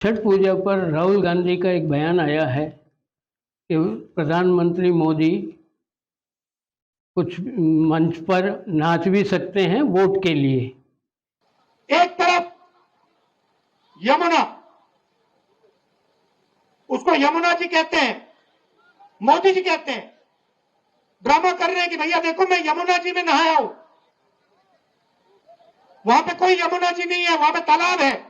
छठ पूजा पर राहुल गांधी का एक बयान आया है कि प्रधानमंत्री मोदी कुछ मंच पर नाच भी सकते हैं वोट के लिए। एक तरफ यमुना, उसको यमुना जी कहते हैं, मोदी जी कहते हैं, ड्रामा कर रहे हैं कि भैया देखो मैं यमुना जी में नहाया हूं। वहां पे कोई यमुना जी नहीं है, वहां पे तालाब है।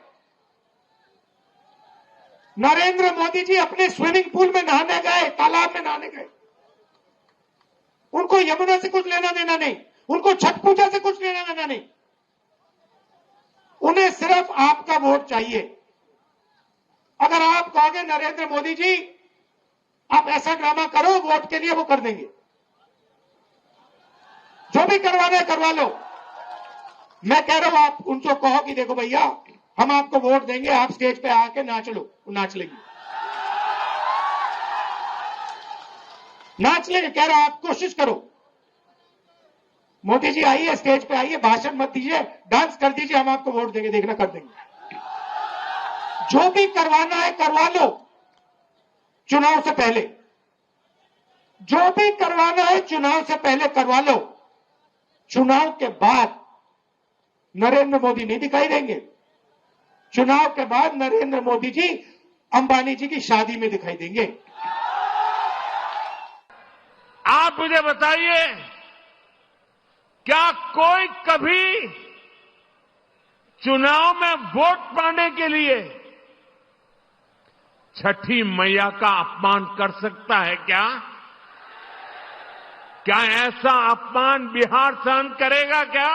नरेंद्र मोदी जी अपने स्विमिंग पूल में नहाने गए, तालाब में नहाने गए। उनको यमुना से कुछ लेना देना नहीं, उनको छठ पूजा से कुछ लेना देना नहीं। उन्हें सिर्फ आपका वोट चाहिए। अगर आप कहोगे नरेंद्र मोदी जी आप ऐसा ड्रामा करो वोट के लिए, वो कर देंगे। जो भी करवाना है करवा लो। मैं कह रहा हूं आप उनको कहो कि देखो भैया हम आपको वोट देंगे, आप स्टेज पे आके नाच लो, वो नाच लेंगे। नाच लेंगे, कह रहा हूं आप कोशिश करो। मोदी जी आइए, स्टेज पे आइए, भाषण मत दीजिए, डांस कर दीजिए, हम आपको वोट देंगे, देखना कर देंगे। जो भी करवाना है करवा लो चुनाव से पहले। जो भी करवाना है चुनाव से पहले करवा लो। चुनाव के बाद नरेंद्र मोदी नहीं दिखाई देंगे। चुनाव के बाद नरेंद्र मोदी जी अंबानी जी की शादी में दिखाई देंगे। आप मुझे बताइए, क्या कोई कभी चुनाव में वोट पाने के लिए छठी मैया का अपमान कर सकता है क्या? क्या ऐसा अपमान बिहार सहन करेगा क्या?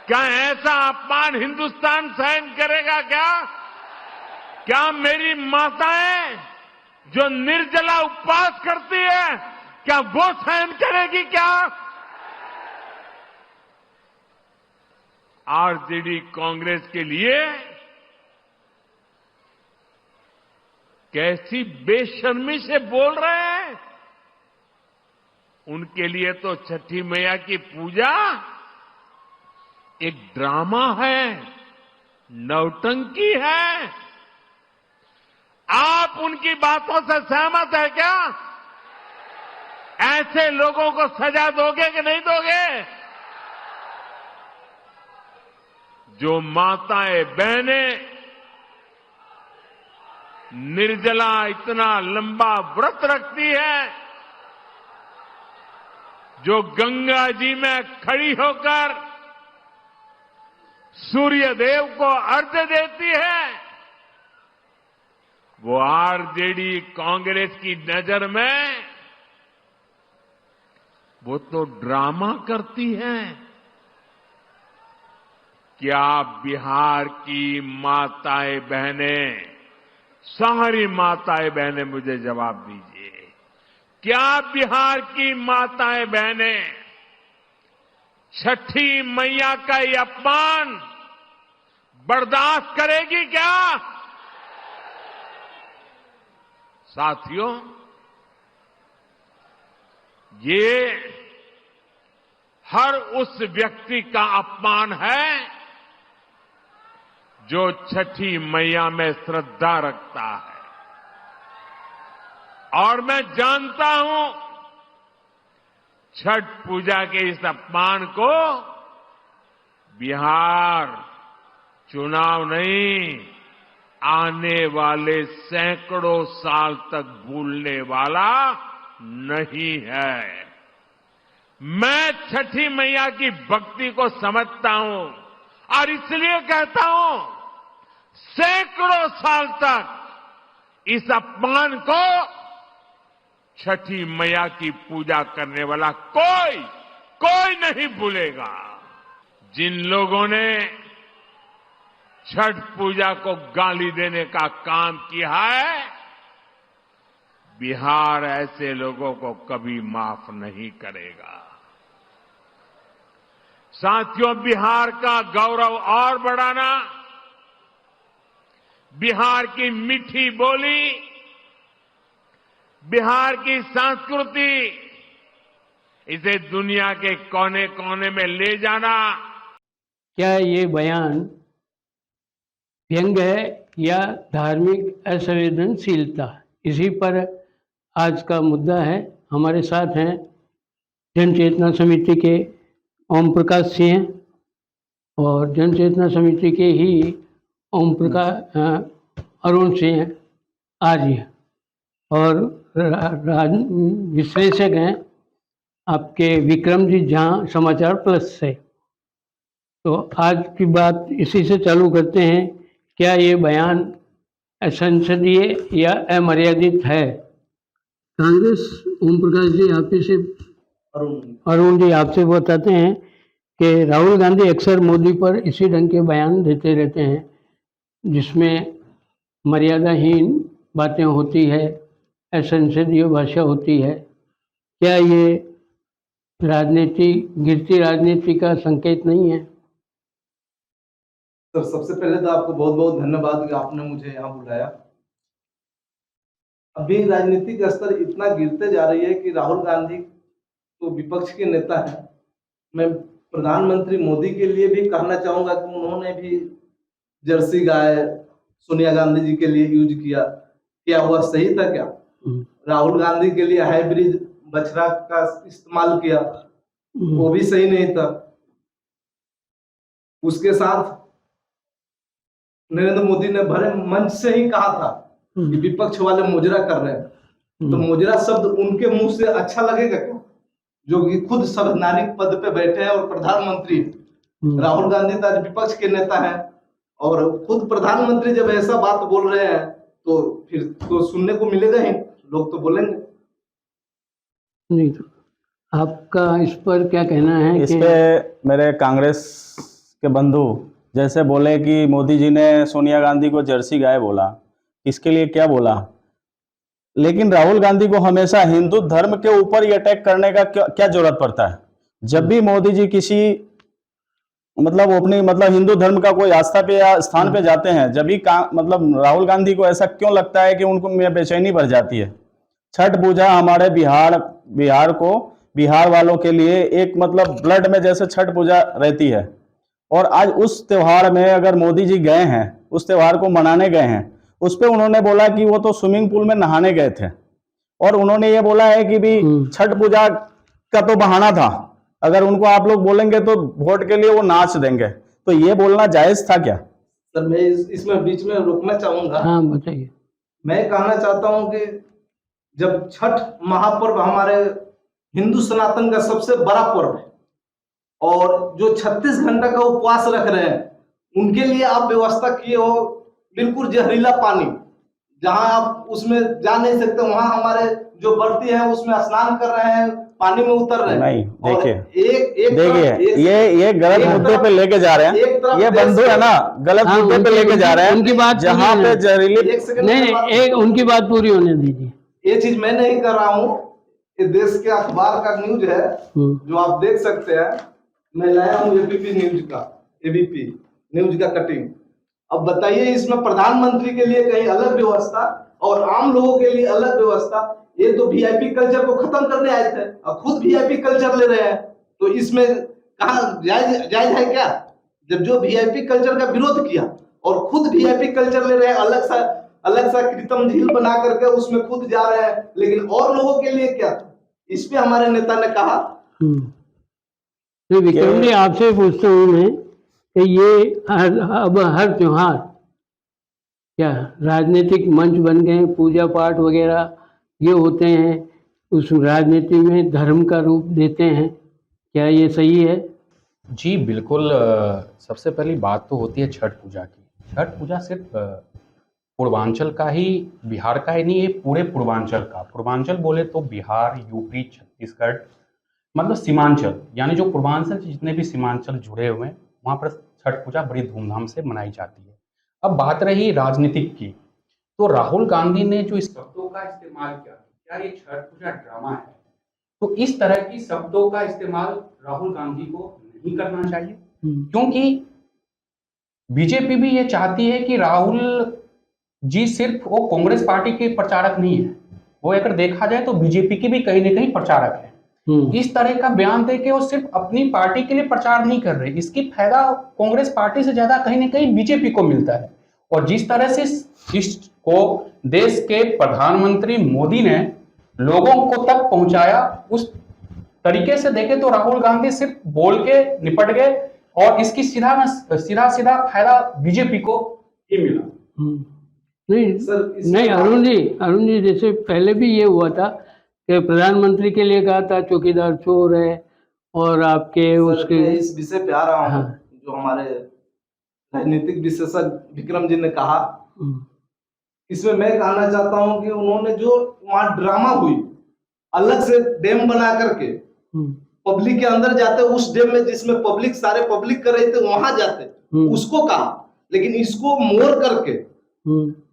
क्या ऐसा अपमान हिंदुस्तान सहन करेगा क्या? क्या मेरी माताएं जो निर्जला उपवास करती है, क्या वो सहन करेगी क्या? आरजेडी कांग्रेस के लिए कैसी बेशर्मी से बोल रहे हैं। उनके लिए तो छठी मैया की पूजा एक ड्रामा है, नौटंकी है। आप उनकी बातों से सहमत है क्या? ऐसे लोगों को सजा दोगे कि नहीं दोगे? जो माताएं बहनें निर्जला इतना लंबा व्रत रखती है, जो गंगा जी में खड़ी होकर सूर्य देव को अर्घ्य देती है, वो आरजेडी कांग्रेस की नजर में वो तो ड्रामा करती है। क्या बिहार की माताएं बहनें, सारी माताएं बहनें मुझे जवाब दीजिए, क्या बिहार की माताएं बहनें छठी मैया का ये अपमान बर्दाश्त करेगी क्या? साथियों, ये हर उस व्यक्ति का अपमान है जो छठी मैया में श्रद्धा रखता है। और मैं जानता हूं छठ पूजा के इस अपमान को बिहार चुनाव नहीं, आने वाले सैकड़ों साल तक भूलने वाला नहीं है। मैं छठी मैया की भक्ति को समझता हूं और इसलिए कहता हूं सैकड़ों साल तक इस अपमान को छठी मैया की पूजा करने वाला कोई नहीं भूलेगा। जिन लोगों ने छठ पूजा को गाली देने का काम किया है, बिहार ऐसे लोगों को कभी माफ नहीं करेगा। साथियों, बिहार का गौरव और बढ़ाना, बिहार की मीठी बोली, बिहार की संस्कृति, इसे दुनिया के कोने कोने में ले जाना। क्या ये बयान व्यंग्य है या धार्मिक असंवेदनशीलता, इसी पर आज का मुद्दा है। हमारे साथ हैं जन चेतना समिति के ओम प्रकाश सिंह और जन चेतना समिति के ही अरुण सिंह आर्य और विश्लेषक हैं आपके विक्रमजीत झा समाचार प्लस से। तो आज की बात इसी से चालू करते हैं। क्या ये बयान असंसदीय या अमर्यादित है? कांग्रेस ओम प्रकाश जी आप ही से, अरुण जी आपसे बताते हैं कि राहुल गांधी अक्सर मोदी पर इसी ढंग के बयान देते रहते हैं जिसमें मर्यादाहीन बातें होती है, असंसदीय भाषा होती है। क्या ये गिरती राजनीति का संकेत नहीं है? सर, सबसे पहले तो आपको बहुत बहुत धन्यवाद कि आपने मुझे यहाँ बुलाया। अभी राजनीतिक स्तर इतना गिरते जा रही है कि राहुल गांधी तो विपक्ष के नेता हैं। मैं प्रधानमंत्री मोदी के लिए भी कहना चाहूंगा कि उन्होंने भी जर्सी गाय सोनिया गांधी जी के लिए यूज किया। क्या हुआ सही था क्या? राहुल गांधी के लिए हाइब्रिड बछड़ा का इस्तेमाल किया, वो भी सही नहीं था। उसके साथ नरेंद्र मोदी ने भरे मंच से ही कहा था कि विपक्ष वाले मुजरा कर रहे हैं। तो मुजरा शब्द उनके मुंह से अच्छा लगेगा क्या, जो कि खुद संवैधानिक पद पे बैठे हैं और प्रधानमंत्री। राहुल गांधी तो आज विपक्ष के नेता हैं और खुद प्रधानमंत्री जब ऐसा बात बोल रहे हैं तो फिर तो सुनने को मिलेगा ही, लोग तो बोलेंगे। नहीं तो आपका इस पर क्या कहना है? इस पे मेरे कांग्रेस के बंधु जैसे बोले कि मोदी जी ने सोनिया गांधी को जर्सी गाय बोला, इसके लिए क्या बोला? लेकिन राहुल गांधी को हमेशा हिंदू धर्म के ऊपर ही अटैक करने का क्या जरूरत पड़ता है? जब भी मोदी जी किसी अपनी हिंदू धर्म का कोई आस्था पे या स्थान पे जाते हैं, जब भी राहुल गांधी को ऐसा क्यों लगता है कि उनको में बेचैनी बढ़ जाती है? छठ पूजा हमारे बिहार वालों के लिए एक ब्लड में जैसे छठ पूजा रहती है। और आज उस त्योहार में अगर मोदी जी गए हैं, उस त्योहार को मनाने गए हैं, उस पे उन्होंने बोला कि वो तो स्विमिंग पूल में नहाने गए थे। और उन्होंने ये बोला है कि भी छठ पूजा का तो बहाना था, अगर उनको आप लोग बोलेंगे तो वोट के लिए वो नाच देंगे। तो ये बोलना जायज था क्या? सर, मैं इसमें बीच में रोकना चाहूंगा। हाँ बताइए। मैं कहना चाहता हूं कि जब छठ महापर्व हमारे हिंदू सनातन का सबसे बड़ा पर्व है और जो 36 घंटा का उपवास रख रहे हैं, उनके लिए आप व्यवस्था किए हो बिल्कुल जहरीला पानी, जहां आप उसमें जा नहीं सकते, वहां हमारे जो व्रती हैं उसमें स्नान कर रहे हैं, पानी में उतर रहे हैं। नहीं, देखिए ये गलत मुद्दे पे लेके जा रहे हैं। ये बंधु है ना, गलत मुद्दे पे लेके जा रहे हैं। उनकी बात जहां पे जहरीली नहीं, उनकी बात पूरी होने दीजिए। ये चीज मैं नहीं कर रहा हूँ, ये देश के अखबार का न्यूज है जो आप देख सकते हैं। मैं लाया हूँ एबीपी न्यूज का कटिंग। अब बताइए, इसमें प्रधानमंत्री के लिए कहीं अलग व्यवस्था और आम लोगों के लिए अलग व्यवस्था। ये तो वीआईपी कल्चर को खत्म करने आए थे और खुद वीआईपी कल्चर ले रहे हैं, तो इसमें कहाँ जायज है क्या? जब जो वीआईपी कल्चर का विरोध किया और खुद वीआईपी कल्चर ले रहे हैं, अलग सा कृत्रिम झील बना करके उसमें खुद जा रहे हैं, लेकिन और लोगों के लिए क्या? इस पे हमारे नेता ने कहा। तो विक्रम जी आपसे पूछता हूँ मैं कि ये अब हर त्योहार क्या राजनीतिक मंच बन गए, पूजा पाठ वगैरह ये होते हैं, उस राजनीति में धर्म का रूप देते हैं, क्या ये सही है? जी बिल्कुल। सबसे पहली बात तो होती है छठ पूजा की। छठ पूजा सिर्फ पूर्वांचल का ही, बिहार का ही नहीं, ये पूरे पूर्वांचल का। पूर्वांचल बोले तो बिहार, यूपी, छत्तीसगढ़, सीमांचल, यानी जो पूर्वांचल से जितने भी सीमांचल जुड़े हुए हैं वहाँ पर छठ पूजा बड़ी धूमधाम से मनाई जाती है। अब बात रही राजनीतिक की, तो राहुल गांधी ने जो इस शब्दों का इस्तेमाल किया, क्या ये छठ पूजा ड्रामा है? तो इस तरह की शब्दों का इस्तेमाल राहुल गांधी को नहीं करना चाहिए, क्योंकि बीजेपी भी ये चाहती है कि राहुल जी सिर्फ वो कांग्रेस पार्टी के प्रचारक नहीं है, वो अगर देखा जाए तो बीजेपी की भी कहीं ना कहीं प्रचारक है। इस तरह का बयान देके वो सिर्फ अपनी पार्टी के लिए प्रचार नहीं कर रहे, इसकी फायदा कांग्रेस पार्टी से ज्यादा कहीं ना कहीं बीजेपी को मिलता है। और जिस तरह से इसको देश के प्रधानमंत्री मोदी ने लोगों को तक पहुंचाया, उस तरीके से देखें तो राहुल गांधी सिर्फ बोल के निपट गए और इसकी सीधा फायदा बीजेपी को ही मिला। नहीं सर, नहीं अरुण जी जैसे पहले भी ये हुआ था कि प्रधानमंत्री के लिए कहा था चौकीदार चोर है, और आपके उसके मैं इस विषय पे आ रहा हूँ। हाँ। जो हमारे राजनीतिक विशेषज्ञ विक्रम जी ने कहा, इसमें मैं कहना चाहता हूँ कि उन्होंने जो वहां ड्रामा हुई, अलग से डैम बना करके पब्लिक के अंदर जाते, उस डैम में जिसमें पब्लिक सारे पब्लिक कर रहे थे वहां जाते, उसको कहा। लेकिन इसको मोड़ करके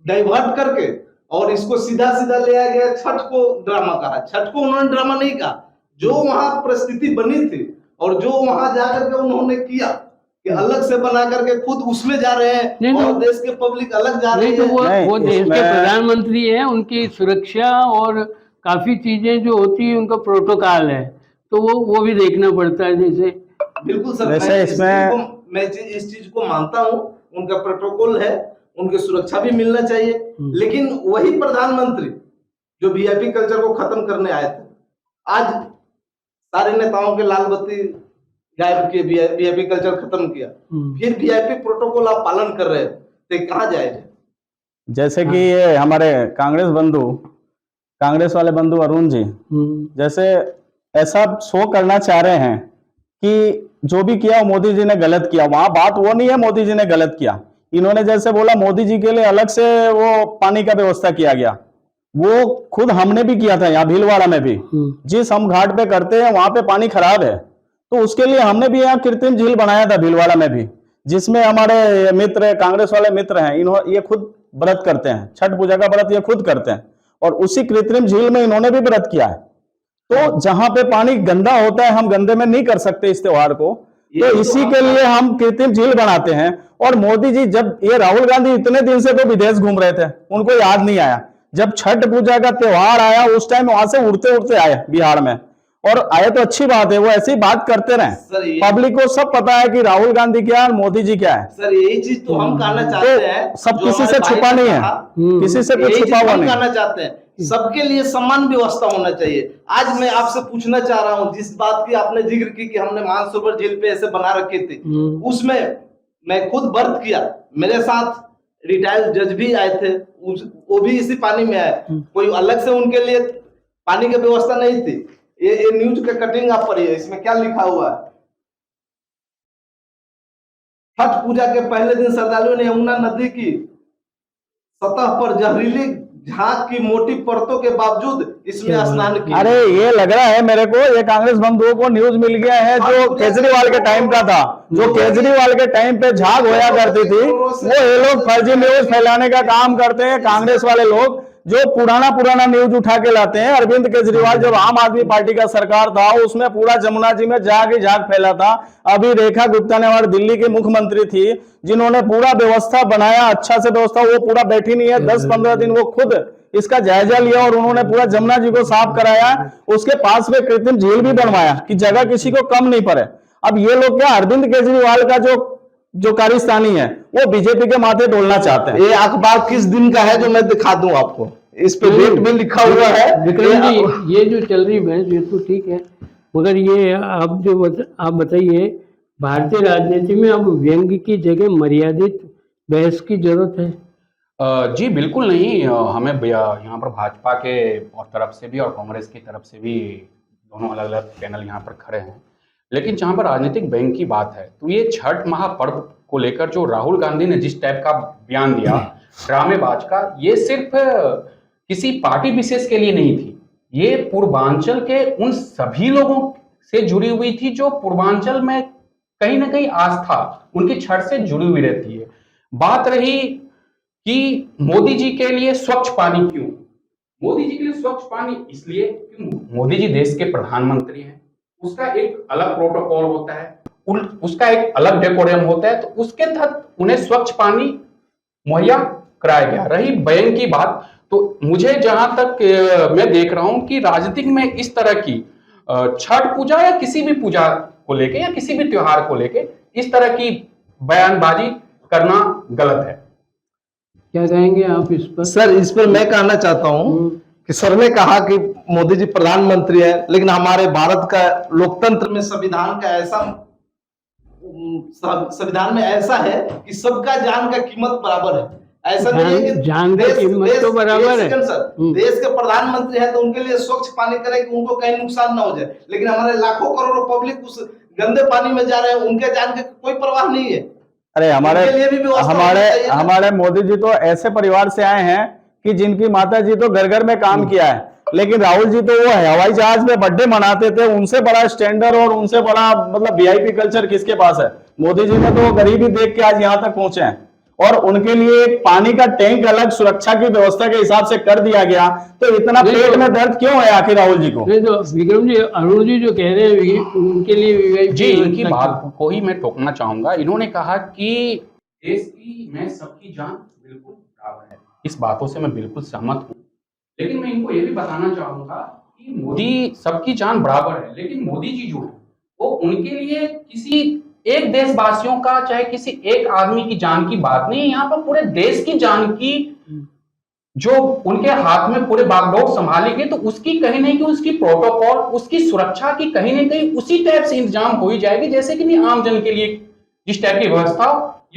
डाइवर्ट करके और इसको सीधा सीधा ले आया गया, छठ को ड्रामा कहा। छठ को उन्होंने ड्रामा नहीं कहा, जो वहां परिस्थिति बनी थी और जो वहां जाकर के उन्होंने किया कि अलग से बना करके खुद उसमें जा रहे हैं और देश के पब्लिक अलग जा रही नहीं, तो है। वो देश के प्रधानमंत्री हैं, उनकी सुरक्षा और काफी चीजें जो होती है उनका प्रोटोकॉल है, तो वो भी देखना पड़ता है। जैसे बिल्कुल सर, वैसे मैं इस चीज को मानता हूँ, उनका प्रोटोकॉल है, उनकी सुरक्षा भी मिलना चाहिए। लेकिन वही प्रधानमंत्री जो वीआईपी कल्चर को खत्म करने आए थे, आज सारे नेताओं के लाल बत्ती गायब किए, वीआईपी कल्चर खत्म किया, फिर वीआईपी प्रोटोकॉल आप पालन कर रहे हैं, तो कहाँ जाएगा? जैसे कि ये हमारे कांग्रेस वाले बंधु अरुण जी जैसे ऐसा शो करना चाह रहे हैं कि जो भी किया मोदी जी ने गलत किया। वहां बात वो नहीं है मोदी जी ने गलत किया, इन्होंने जैसे बोला मोदी जी के लिए अलग से वो पानी का व्यवस्था किया गया, वो खुद हमने भी किया था यहाँ भीलवाड़ा में भी। जिस हम घाट पे करते हैं वहां पे पानी खराब है, तो उसके लिए हमने भी यहाँ कृत्रिम झील बनाया था भीलवाड़ा में भी, जिसमें हमारे मित्र कांग्रेस वाले मित्र हैं, ये खुद व्रत करते हैं, छठ पूजा का व्रत ये खुद करते हैं, और उसी कृत्रिम झील में इन्होंने भी व्रत किया है। तो जहां पे पानी गंदा होता है, हम गंदे में नहीं कर सकते इस त्योहार को, तो इसी के लिए हम कृत्रिम झील बनाते हैं। और मोदी जी, जब ये राहुल गांधी इतने दिन से तो विदेश घूम रहे थे, उनको याद नहीं आया, जब छठ पूजा का त्योहार आया उस टाइम वहां से उड़ते उड़ते आए बिहार में, और आए तो अच्छी बात है, वो ऐसी बात करते रहे। पब्लिक को सब पता है कि राहुल गांधी क्या है, मोदी जी क्या है। सर यही चीज तो हम कहना चाहते हैं, सब किसी से छुपा नहीं है, किसी से कुछ छुपा हुआ नहीं कहना चाहते हैं, सबके लिए समान व्यवस्था होना चाहिए। आज मैं आपसे पूछना चाह रहा हूं, जिस बात की आपने जिक्र की कि हमने मानसरोवर झील पे ऐसे बना रखे थे, उसमें मैं खुद व्रत किया, मेरे साथ रिटायर्ड जज भी आए थे, वो भी इसी पानी में आए, कोई अलग से उनके लिए पानी की व्यवस्था नहीं थी। ये न्यूज का कटिंग आप पढ़िए, इसमें क्या लिखा हुआ है। छठ पूजा के पहले दिन श्रद्धालुओं ने यमुना नदी की सतह पर जहरीली झाग की मोटी परतों के बावजूद इसमें स्नान किया। अरे ये लग रहा है मेरे को, ये कांग्रेस बंधुओं को न्यूज मिल गया है जो केजरीवाल के टाइम का था, जो केजरीवाल के टाइम पे झाग होया करती थी, वो ये लोग फर्जी न्यूज फैलाने का काम करते हैं। कांग्रेस वाले लोग जो पुराना न्यूज उठा के लाते हैं। अरविंद केजरीवाल जब आम आदमी पार्टी का सरकार था, उसमें पूरा जमुना जी में झाग ही झाग फैला था। अभी रेखा गुप्ता ने, हमारी दिल्ली की मुख्यमंत्री थी, जिन्होंने पूरा व्यवस्था बनाया, अच्छा से व्यवस्था, वो पूरा बैठी नहीं है, 10-15 दिन वो खुद इसका जायजा लिया और उन्होंने पूरा जमुना जी को साफ कराया। उसके पास में कृत्रिम झील भी बनवाया कि जगह किसी को कम नहीं पड़े। अब ये लोग क्या, अरविंद केजरीवाल का जो कारिस्तानी है वो बीजेपी के माथे डोलना चाहते हैं। ये अखबार किस दिन का है जो मैं दिखा दूं आपको, इस पे डेट में लिखा हुआ है। विक्रम जी, ये जो चल रही बहस ये तो ठीक है, मगर ये आप बताइए, भारतीय राजनीति में अब व्यंग्य की जगह मर्यादित बहस की जरूरत है? जी बिल्कुल नहीं। हमें यहाँ पर भाजपा के और तरफ से भी और कांग्रेस की तरफ से भी दोनों अलग अलग पैनल यहाँ पर खड़े हैं, लेकिन जहाँ पर राजनीतिक व्यंग्य की बात है तो ये छठ महापर्व को लेकर जो राहुल गांधी ने जिस टाइप का बयान दिया ड्रामेबाज का, ये सिर्फ किसी पार्टी विशेष के लिए नहीं थी, ये पूर्वांचल के उन सभी लोगों से जुड़ी हुई थी जो पूर्वांचल में कहीं ना कहीं आस्था उनकी छठ से जुड़ी हुई रहती है। बात रही कि मोदी जी के लिए स्वच्छ पानी क्यों, मोदी जी के लिए स्वच्छ पानी इसलिए क्यों, मोदी जी देश के प्रधानमंत्री हैं, उसका एक अलग प्रोटोकॉल होता है, उसका एक अलग डेकोरम होता है, तो उसके तहत उन्हें स्वच्छ पानी मुहैया कराया गया। रही बयान की बात, तो मुझे जहां तक मैं देख रहा हूं कि राजनीतिक में इस तरह की छठ पूजा या किसी भी पूजा को लेके या किसी भी त्योहार को लेके इस तरह की बयानबाजी करना गलत है। क्या कहेंगे आप इस पर? सर इस पर मैं कहना चाहता हूँ कि सर ने कहा कि मोदी जी प्रधानमंत्री है, लेकिन हमारे भारत का लोकतंत्र में संविधान में ऐसा है कि सबका जान का कीमत बराबर है। ऐसा नहीं है कि जान का कीमत तो बराबर है। सर देश के प्रधानमंत्री है तो उनके लिए स्वच्छ पानी करें कि उनको कहीं नुकसान ना हो जाए, लेकिन हमारे लाखों करोड़ों पब्लिक उस गंदे पानी में जा रहे हैं, उनके जान का कोई परवाह नहीं है। अरे उनके लिए भी व्यवस्था होनी चाहिए ना। हमारे मोदी जी तो ऐसे परिवार से आए हैं कि जिनकी माता जी तो घर घर में काम किया है, लेकिन राहुल जी तो वो हवाई जहाज में बर्थडे मनाते थे। उनसे बड़ा स्टैंडर्ड और उनसे बड़ा मतलब वीआईपी कल्चर किसके पास है? मोदी जी ने तो गरीबी देख के आज यहाँ तक पहुंचे हैं, और उनके लिए एक पानी का टैंक अलग सुरक्षा की व्यवस्था के हिसाब से कर दिया गया। तो इतना पेट में दर्द क्यों है आखिर राहुल जी को? नहीं तो विक्रम जी, अरुण जी जो कह रहे हैं उनके लिए जी, इनकी बात को ही मैं टोकना चाहूंगा। इन्होंने कहा कि देश की में सबकी जान बिल्कुल बराबर है, इस बातों से मैं बिल्कुल सहमत हूँ। लेकिन मैं इनको ये भी बताना चाहूंगा कि मोदी सबकी जान बराबर है, लेकिन मोदी जी जो है वो उनके लिए किसी एक देशवासियों का, चाहे किसी एक आदमी की जान की बात नहीं है, यहाँ पर पूरे देश की जान की जो उनके हाथ में पूरे बागडोर संभाली गई, तो उसकी कहीं नहीं कि उसकी प्रोटोकॉल, उसकी सुरक्षा की कहीं ना कहीं उसी टाइप से इंतजाम हो ही जाएगी जैसे कि नहीं आम जन के लिए जिस टाइप की व्यवस्था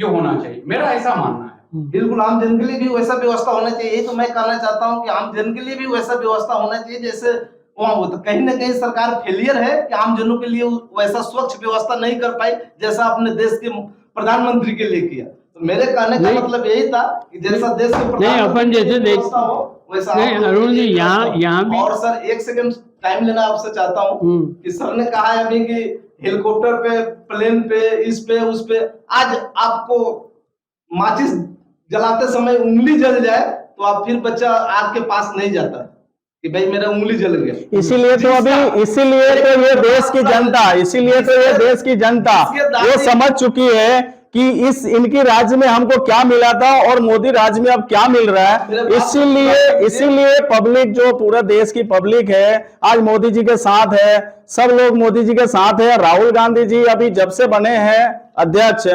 ये होना चाहिए। मेरा ऐसा मानना है। बिल्कुल आम जन के लिए भी वैसा व्यवस्था होना चाहिए। यही तो मैं कहना चाहता हूँ कि आम जन के लिए भी वैसा व्यवस्था होना चाहिए जैसे वहां हो। तो कहीं ना कहीं सरकार फेलियर है कि आम जनों के लिए वैसा स्वच्छ व्यवस्था नहीं कर पाई जैसा अपने देश के प्रधानमंत्री के लिए किया। तो मेरे कहने का मतलब यही था कि जैसा देश के नहीं अपन जैसे देख हो वैसा नहीं अरुण जी यहाँ भी। और सर एक सेकंड टाइम लेना आपसे चाहता हूँ कि सर ने कहा है अभी कि हेलीकॉप्टर पे, प्लेन पे, इस पे उस पे, आज आपको माचिस जलाते समय उंगली जल जाए तो आप फिर बच्चा आग के पास नहीं जाता कि भाई मेरा उंगली जल गया। इसीलिए तो ये देश की जनता वो समझ चुकी है कि इनकी राज्य में हमको क्या मिला था और मोदी राज्य में अब क्या मिल रहा है। इसीलिए पब्लिक, जो पूरा देश की पब्लिक है, आज मोदी जी के साथ है। सब लोग मोदी जी के साथ है। राहुल गांधी जी अभी जब से बने हैं अध्यक्ष,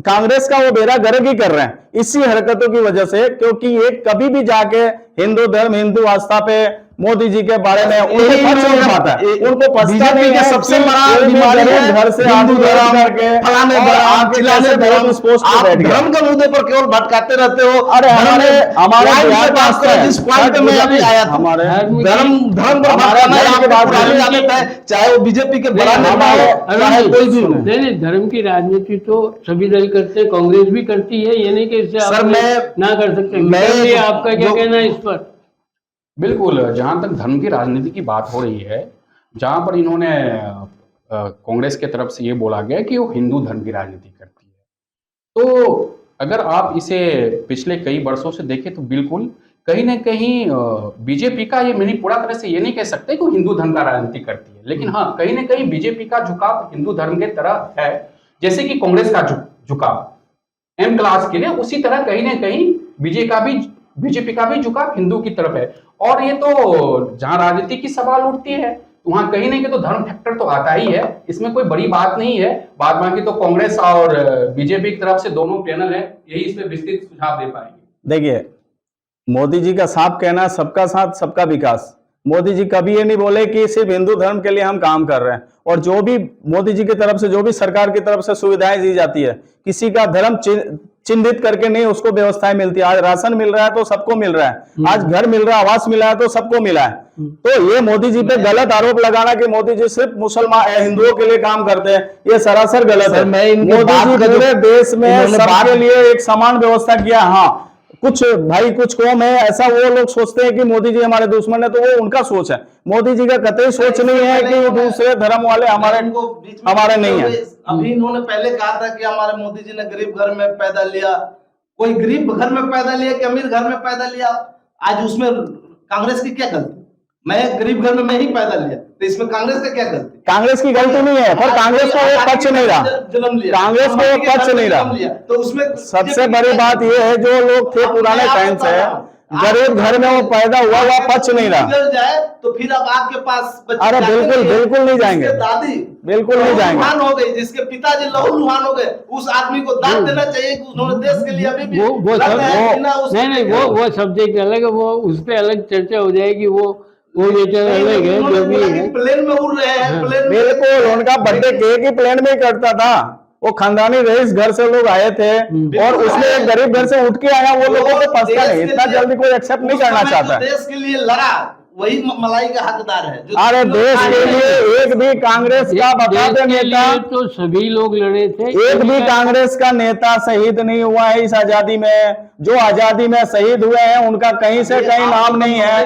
कांग्रेस का वो बेड़ा गर्क ही कर रहे हैं इसी हरकतों की वजह से, क्योंकि ये कभी भी जाके हिंदू धर्म, हिंदू आस्था पे मोदी जी के बारे में उनको पता नहीं पाता है। उनको पता नहीं है सबसे बड़ा बीमारी है घर से हिंदू धर्म करके फलाने धर्म चिल्लाने धर्म धर्म के मुद्दे पर केवल भटकाते रहते हो। अरे हमारे बिहार का जिस पॉइंट में अभी आया था, हमारे धर्म पर भटकाना आपके पुरानी आदत है, चाहे वो बीजेपी के बड़ा नेता हो चाहे कोई भी हो। नहीं, धर्म की राजनीति तो सभी दल करते हैं, कांग्रेस भी करती है, ये नहीं कि इससे सर मैं ना कर सकते। आपका क्या कहना है इस पर? बिल्कुल, जहां तक धर्म की राजनीति की बात हो रही है, जहां पर इन्होंने कांग्रेस के तरफ से ये बोला गया कि वो हिंदू धर्म की राजनीति करती है, तो अगर आप इसे पिछले कई वर्षों से देखें तो बिल्कुल कहीं ना कहीं बीजेपी का, ये मैंने पूरा तरह से ये नहीं कह सकते कि वो हिंदू धर्म का राजनीति करती है, लेकिन हाँ कहीं ना कहीं बीजेपी का झुकाव हिंदू धर्म के तरफ है, जैसे कि कांग्रेस का झुकाव एम क्लास के लिए, उसी तरह कहीं ना कहीं बीजेपी का भी झुकाव हिंदू की तरफ है। और ये तो जहां राजनीति की सवाल उठती है वहां कहीं ना कहीं तो धर्म फैक्टर तो आता ही है, इसमें कोई बड़ी बात नहीं है। बाद बाकी तो कांग्रेस और बीजेपी की तरफ से दोनों पैनल है, यही इसमें विस्तृत सुझाव दे पाएंगे। देखिए, मोदी जी का साफ कहना है सबका साथ सबका विकास। मोदी जी कभी ये नहीं बोले कि सिर्फ हिंदू धर्म के लिए हम काम कर रहे हैं, और जो भी मोदी जी की तरफ से, जो भी सरकार की तरफ से सुविधाएं दी जाती है, किसी का धर्म चिन्हित करके नहीं उसको व्यवस्थाएं मिलती है। आज राशन मिल रहा है तो सबको मिल रहा है, आज घर मिल रहा है, आवास मिला है तो सबको मिला है। तो ये मोदी जी पे गलत आरोप लगाना कि मोदी जी सिर्फ मुसलमान हिंदुओं के लिए काम करते हैं, ये सरासर गलत है। मोदी जी पूरे देश में सबके लिए एक समान व्यवस्था किया। हाँ, कुछ कौम है ऐसा, वो लोग सोचते हैं कि मोदी जी हमारे दुश्मन है, तो वो उनका सोच है। मोदी जी का कतई सोच नहीं है कि दूसरे धर्म वाले हमारे नहीं है। अभी इन्होंने पहले कहा था कि हमारे मोदी जी ने गरीब घर में पैदा लिया। कोई गरीब घर में पैदा लिया कि अमीर घर में पैदा लिया, आज उसमें कांग्रेस की क्या गलती? मैं गरीब घर में मैं ही पैदा लिया, तो इसमें कांग्रेस का क्या गलती? कांग्रेस की गलती नहीं है, पर कांग्रेस को वो पक्ष नहीं रहा, कांग्रेस को वो पक्ष नहीं रहा। तो उसमें सबसे बड़ी बात ये है, जो लोग थे पुराने टाइम से, गरीब घर में वो पैदा हुआ पक्ष नहीं रहा। गुजर जाए तो फिर अब आपके पास बच्चे अरे जाते बिल्कुल नहीं। बिल्कुल नहीं जाएंगे, जिसके दादी बिल्कुल नहीं जाएंगे। लहूलुहान हो गई, जिसके पिताजी लहूलुहान हो गए, उस आदमी को दाद देना चाहिए कि उन्होंने देश के लिए अभी भी वो लड़ रहे हैं, बिना उसके नहीं वो सब्जेक्ट अलग है, वो उस पे अलग चर्चा हो जाएगी, वो नेचर अलग है जो भी है। प्लेन में उड़ रहे हैं, प्लेन में बिल्कुल, उनका बर्थडे केक ही प्लेन में ही करता था। वो खानदानी रईस घर से लोग आए थे और उसमें एक गरीब घर से उठ के आया, वो लोगों को पसंद नहीं, इतना जल्दी कोई एक्सेप्ट नहीं करना चाहता। देश के लिए लड़ा वही मलाई का हकदार है। अरे देश के लिए एक भी कांग्रेस का बता दे नेता, तो सभी लोग लड़े थे, एक भी कांग्रेस का नेता शहीद नहीं हुआ है इस आजादी में। जो आजादी में शहीद हुए हैं उनका कहीं से कहीं नाम नहीं है।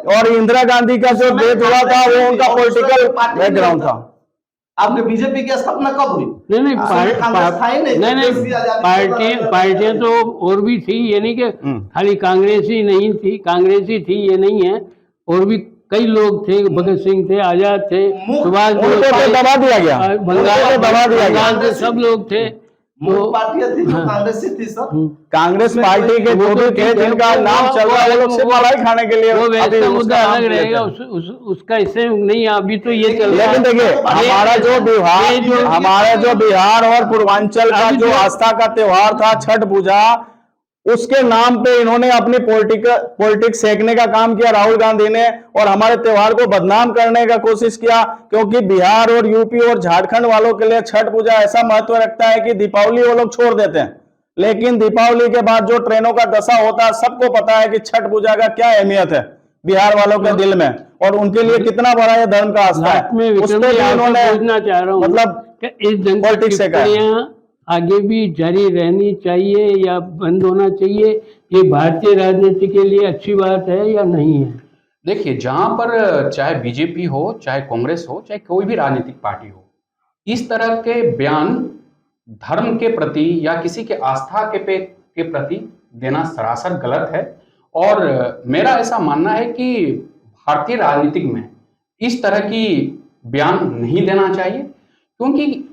और इंदिरा गांधी का जो डेथ हुआ था वो उनका पॉलिटिकल बैकग्राउंड था। आपके बीजेपी की स्थापना कब हुई? नहीं पार्टियां तो और भी थी, ये नहीं कि खाली कांग्रेस ही नहीं थी, कांग्रेस ही थी ये नहीं है, और भी कई लोग थे, भगत सिंह थे, आजाद थे, सुभाष दबा दिया गया, बंगाल से सब लोग थे। तो पार्टियां थी जो कांग्रेस से थी सब। कांग्रेस पार्टी के जो भी थे जिनका नाम चल रहा है वो लोग सिर्फ मलाई खाने के लिए, वो वैसा मुद्दा अलग रहेगा, उसका इससे नहीं, अभी तो ये चल रहा है। लेकिन देखिए हमारा जो बिहार और पूर्वांचल का जो आस्था का त्योहार था छठ पूजा, उसके नाम पे इन्होंने अपनी पॉलिटिक्स सेकने का काम किया राहुल गांधी ने, और हमारे त्योहार को बदनाम करने का कोशिश किया। क्योंकि बिहार और यूपी और झारखंड वालों के लिए छठ पूजा ऐसा महत्व रखता है कि दीपावली वो लोग छोड़ देते हैं, लेकिन दीपावली के बाद जो ट्रेनों का दशा होता है सबको पता है कि छठ पूजा का क्या अहमियत है बिहार वालों के दिल में, और उनके लिए कितना बड़ा ये धर्म का आस्था है। उसमें भी इन्होंने मतलब पॉलिटिक्स से कहा आगे भी जारी रहनी चाहिए या बंद होना चाहिए, ये भारतीय राजनीति के लिए अच्छी बात है या नहीं है? देखिए, जहां पर चाहे बीजेपी हो, चाहे कांग्रेस हो, चाहे कोई भी राजनीतिक पार्टी हो, इस तरह के बयान धर्म के प्रति या किसी के आस्था के प्रति देना सरासर गलत है। और मेरा ऐसा मानना है कि भारतीय राजनीतिक में इस तरह की बयान नहीं देना चाहिए, क्योंकि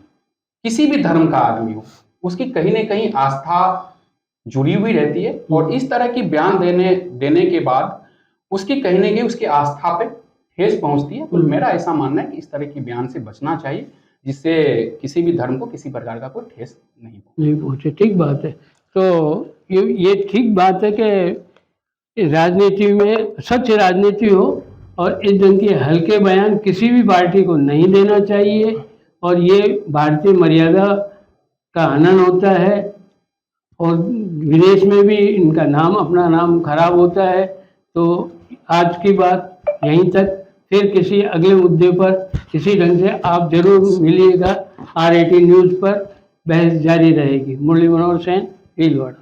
किसी भी धर्म का आदमी हो उसकी कहीं ना कहीं आस्था जुड़ी हुई रहती है, और इस तरह की बयान देने के बाद उसकी कहीं ना कहीं उसकी आस्था पे ठेस पहुंचती है। तो मेरा ऐसा मानना है कि इस तरह की बयान से बचना चाहिए, जिससे किसी भी धर्म को किसी प्रकार का कोई ठेस नहीं पहुंचे। ठीक बात है। तो ये ठीक बात है कि राजनीति में सच राजनीति हो, और इस ढंग के हल्के बयान किसी भी पार्टी को नहीं देना चाहिए, और ये भारतीय मर्यादा का हनन होता है, और विदेश में भी इनका नाम, अपना नाम खराब होता है। तो आज की बात यहीं तक, फिर किसी अगले मुद्दे पर किसी ढंग से आप जरूर मिलिएगा। R18 न्यूज़ पर बहस जारी रहेगी। मुरली मनोहर सेन, भीलवाड़ा।